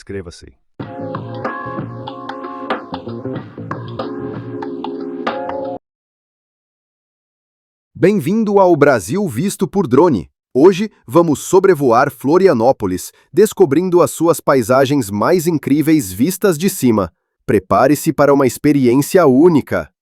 Inscreva-se. Bem-vindo ao Brasil visto por drone. Hoje vamos sobrevoar Florianópolis, descobrindo as suas paisagens mais incríveis vistas de cima. Prepare-se para uma experiência única.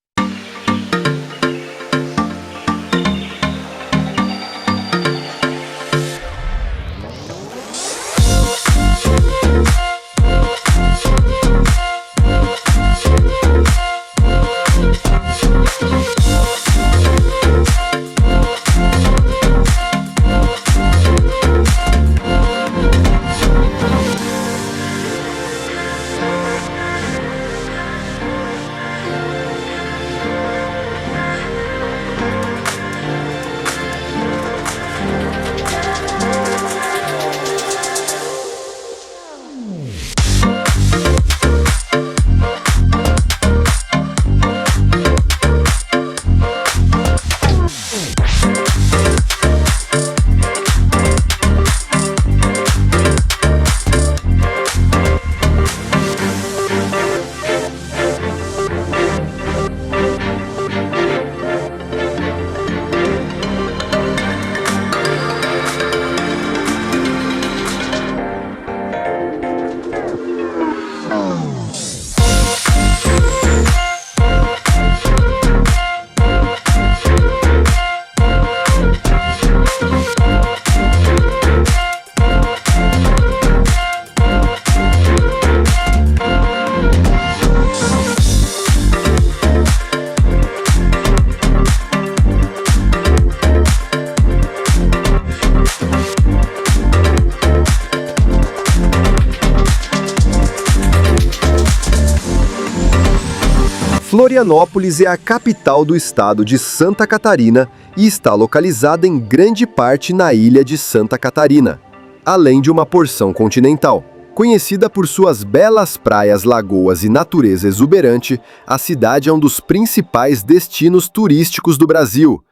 Florianópolis é a capital do estado de Santa Catarina e está localizada em grande parte na ilha de Santa Catarina, além de uma porção continental. Conhecida por suas belas praias, lagoas e natureza exuberante, a cidade é um dos principais destinos turísticos do Brasil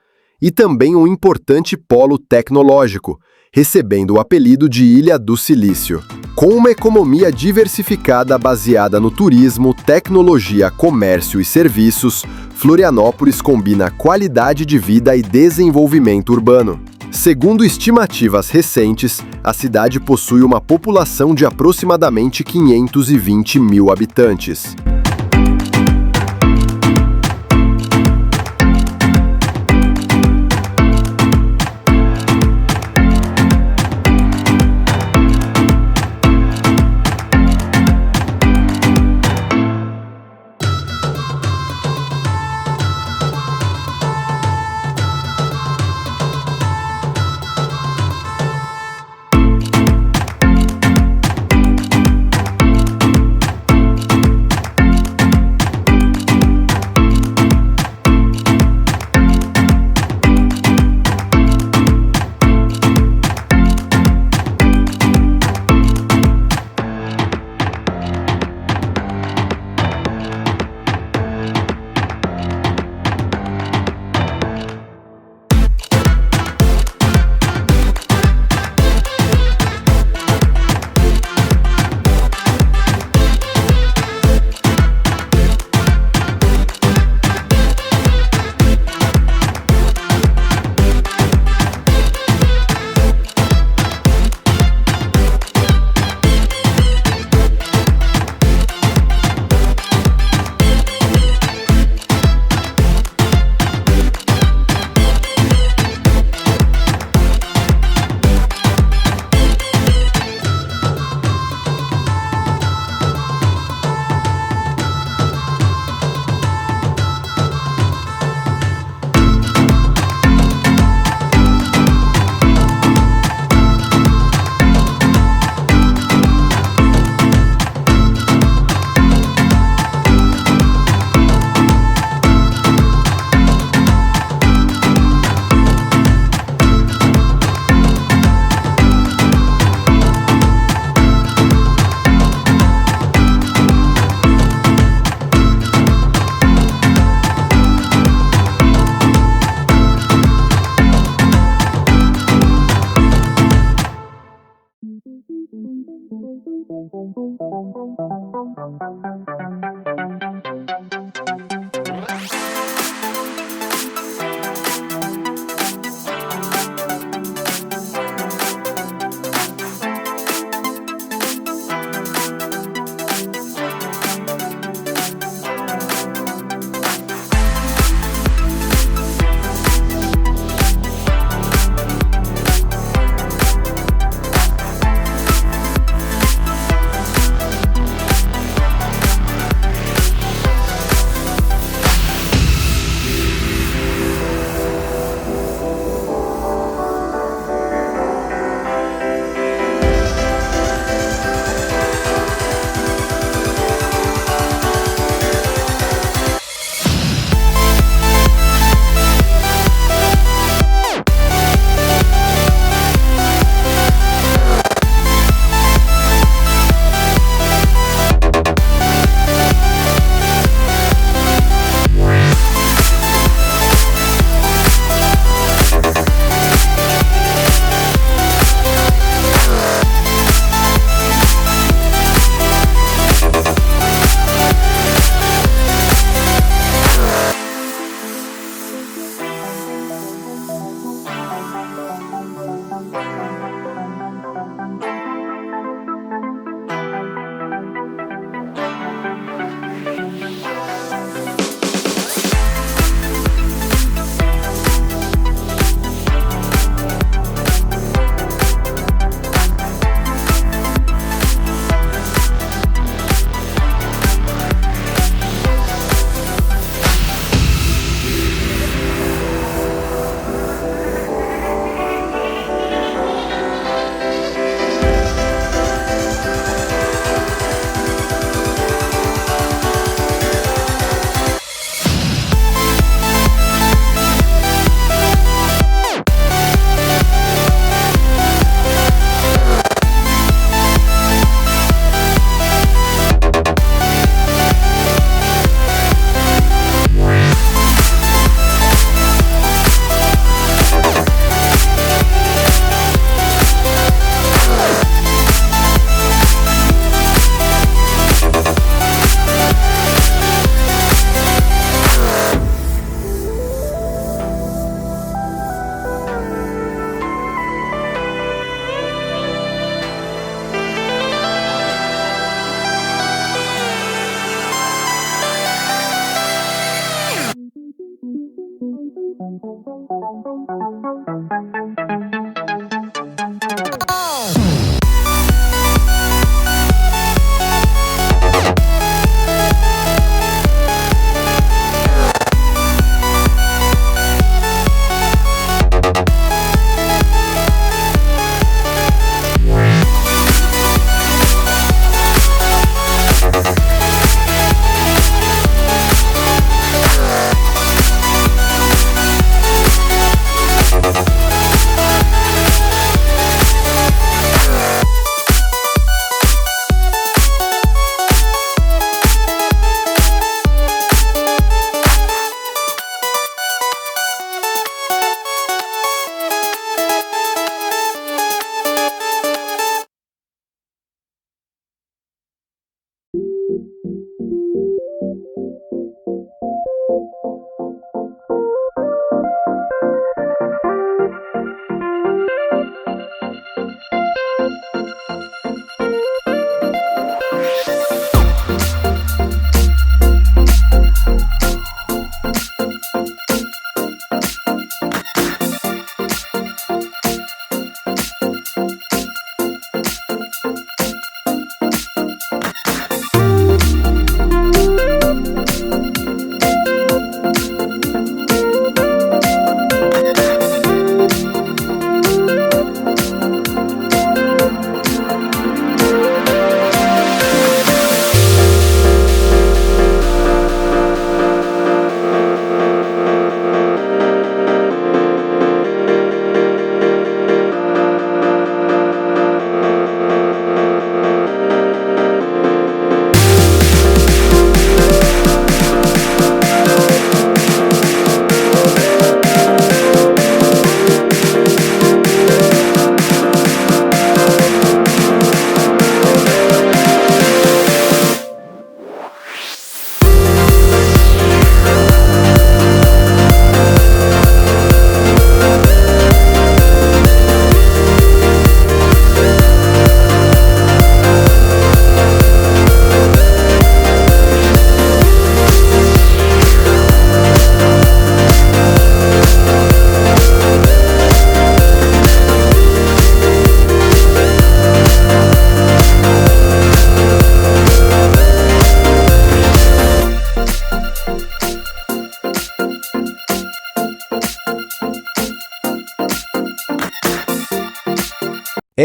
e também um importante polo tecnológico, recebendo o apelido de Ilha do Silício. Com uma economia diversificada baseada no turismo, tecnologia, comércio e serviços, Florianópolis combina qualidade de vida e desenvolvimento urbano. Segundo estimativas recentes, a cidade possui uma população de aproximadamente 520 mil habitantes.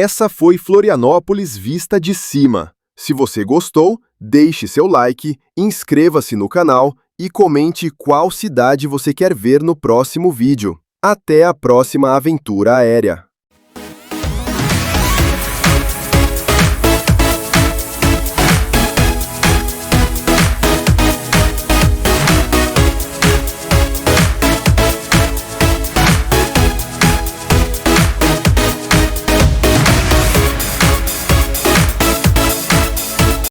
Essa foi Florianópolis vista de cima. Se você gostou, deixe seu like, inscreva-se no canal e comente qual cidade você quer ver no próximo vídeo. Até a próxima aventura aérea!